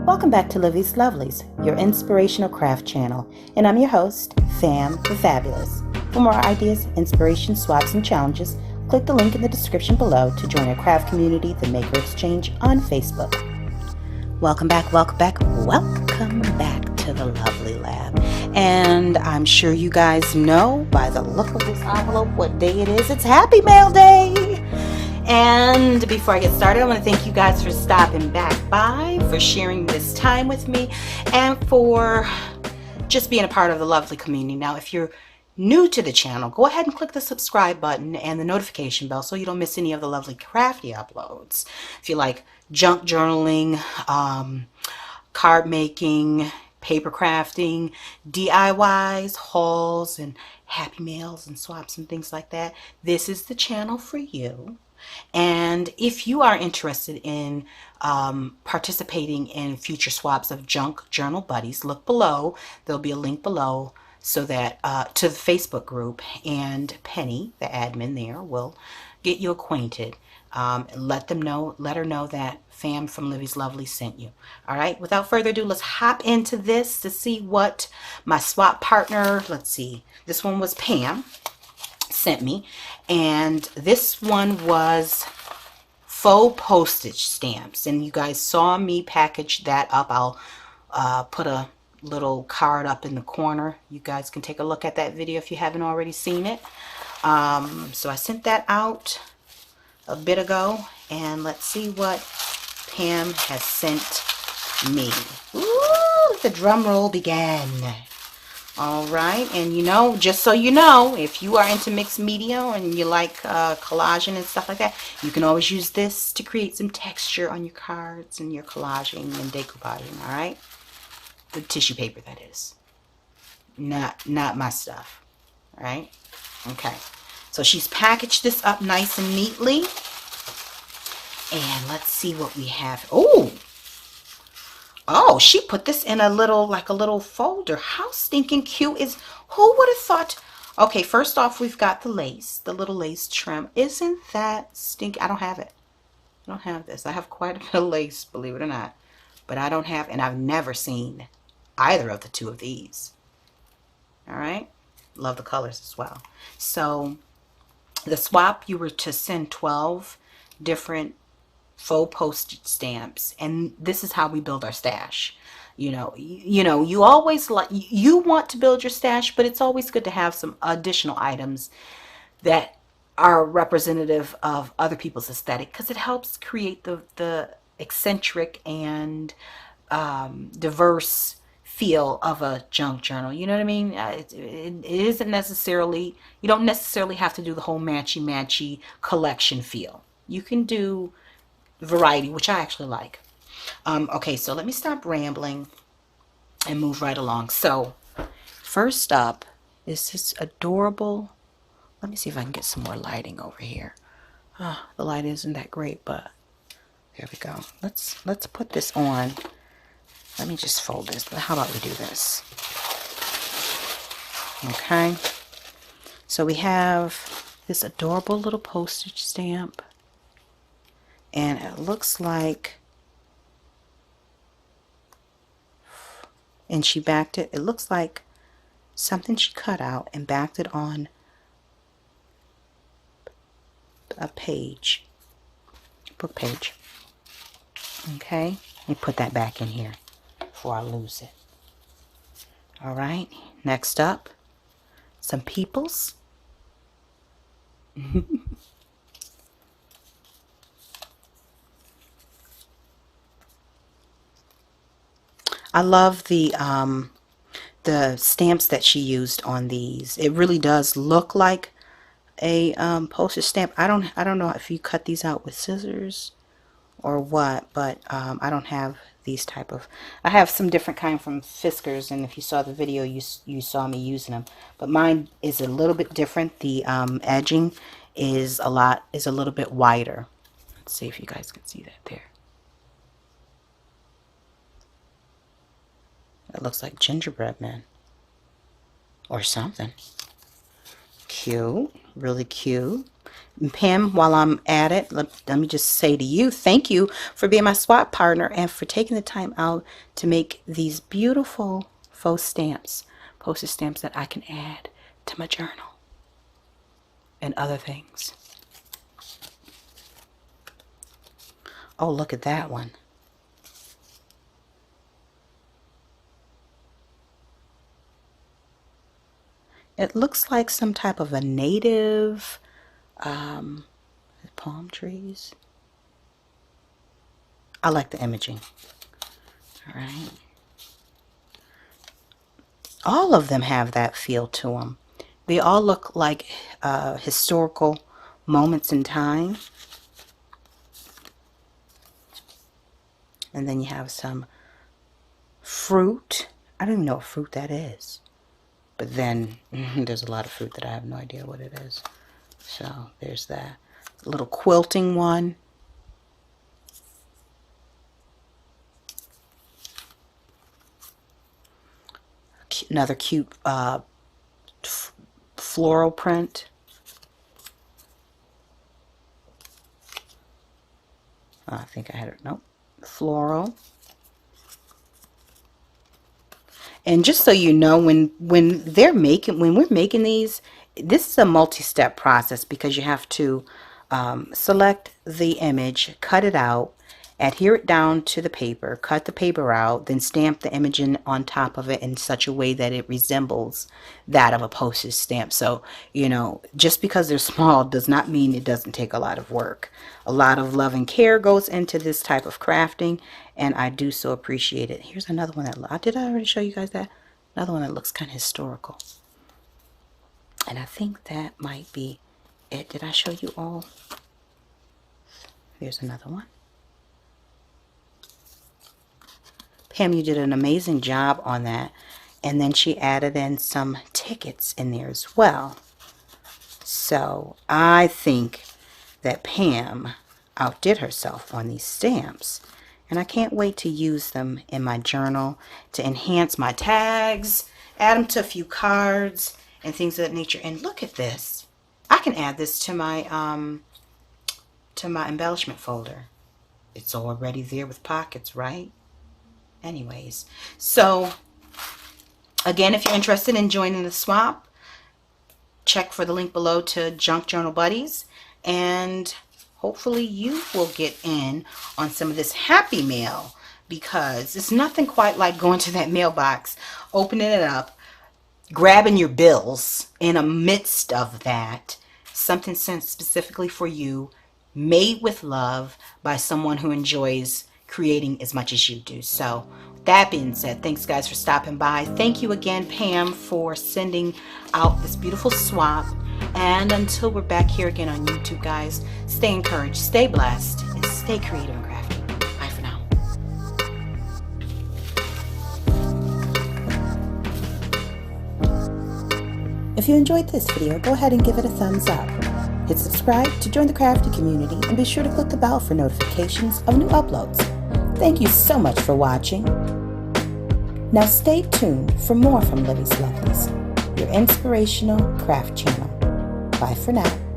Welcome back to Livie'S Lovelies, your inspirational craft channel, and I'm your host, Fam the Fabulous. For more ideas, inspiration, swaps, and challenges, click the link in the description below to join our craft community, The Maker Exchange, on Facebook. Welcome back to the Lovely Lab. And I'm sure you guys know by the look of this envelope what day it is. It's Happy Mail Day! And before I get started, I want to thank you guys for stopping back by, for sharing this time with me, and for just being a part of the lovely community. Now, if you're new to the channel, go ahead and click the subscribe button and the notification bell so you don't miss any of the lovely crafty uploads. If you like junk journaling, card making, paper crafting, DIYs, hauls, and happy mails and swaps and things like that, this is the channel for you. And if you are interested in participating in future swaps of junk journal buddies, look below. There'll be a link below so that to the Facebook group, and Penny, the admin there, will get you acquainted. Let her know that Fam from Livie'S Lovelies sent you. All right, without further ado, let's hop into this to see what my swap partner, let's see, this one was Pam, sent me, and this one was Faux Postage stamps, and you guys saw me package that up. I'll put a little card up in the corner. You guys can take a look at that video if you haven't already seen it. So I sent that out a bit ago, and let's see what Pam has sent me. Ooh, the drum roll began. All right, and you know, just so you know, if you are into mixed media and you like collaging and stuff like that, you can always use this to create some texture on your cards and your collaging and decoupaging. All right, the tissue paper, that is, not my stuff. All right, okay. So she's packaged this up nice and neatly, and let's see what we have. Oh, she put this in a little, like a little folder. How stinking cute is, who would have thought? Okay, first off, we've got the lace, the little lace trim. Isn't that stinky? I don't have it. I don't have this. I have quite a bit of lace, believe it or not. But I don't have, and I've never seen either of the two of these. All right. Love the colors as well. So the swap, you were to send 12 different faux postage stamps, and this is how we build our stash. You know, you always you want to build your stash, but it's always good to have some additional items that are representative of other people's aesthetic, because it helps create the eccentric and diverse feel of a junk journal. You know what I mean? It isn't necessarily, you don't necessarily have to do the whole matchy collection feel. You can do variety, which I actually like. Okay, so let me stop rambling and move right along. So first up is this adorable, let me see if I can get some more lighting over here. The light isn't that great, but there we go. Let's put this on. Let me just fold this. How about we do this? Okay, so we have this adorable little postage stamp, and it looks like, and she backed it, it looks like something she cut out and backed it on a page, book page. Okay, let me put that back in here before I lose it. All right, next up, some peoples. I love the stamps that she used on these. It really does look like a postage stamp. I don't know if you cut these out with scissors or what, but I don't have these type of, I have some different kind from Fiskars, and if you saw the video, you saw me using them, but mine is a little bit different. The edging is a little bit wider. Let's see if you guys can see that there. It looks like gingerbread man or something. Cute, really cute. And Pam, while I'm at it, let me just say to you, thank you for being my swap partner and for taking the time out to make these beautiful faux stamps, postage stamps that I can add to my journal and other things. Oh, look at that one. It looks like some type of a native palm trees. I like the imaging. All right. All of them have that feel to them. They all look like historical moments in time. And then you have some fruit. I don't even know what fruit that is. But then there's a lot of fruit that I have no idea what it is. So there's that little quilting one. Another cute floral print. I think I had it. Nope. Floral. And just so you know, when we're making these, this is a multi-step process because you have to select the image, cut it out, adhere it down to the paper, cut the paper out, then stamp the image on top of it in such a way that it resembles that of a postage stamp. So, you know, just because they're small does not mean it doesn't take a lot of work. A lot of love and care goes into this type of crafting, and I do so appreciate it. Here's another one that, did I already show you guys that? Another one that looks kind of historical. And I think that might be it. Did I show you all? Here's another one. Pam, you did an amazing job on that. And then she added in some tickets in there as well. So I think that Pam outdid herself on these stamps. And I can't wait to use them in my journal to enhance my tags, add them to a few cards and things of that nature. And look at this. I can add this to my embellishment folder. It's already there with pockets, right? Anyways, so again, if you're interested in joining the swap, check for the link below to Junk Journal Buddies, and hopefully you will get in on some of this happy mail, because it's nothing quite like going to that mailbox, opening it up, grabbing your bills in the midst of that, something sent specifically for you, made with love by someone who enjoys creating as much as you do. So with that being said, thanks guys for stopping by. Thank you again, Pam, for sending out this beautiful swap. And until we're back here again on YouTube, guys, stay encouraged, stay blessed, and stay creative and crafty. Bye for now. If you enjoyed this video, go ahead and give it a thumbs up. Hit subscribe to join the crafty community, and be sure to click the bell for notifications of new uploads. Thank you so much for watching. Now stay tuned for more from Livie'S Lovelies, your inspirational craft channel. Bye for now.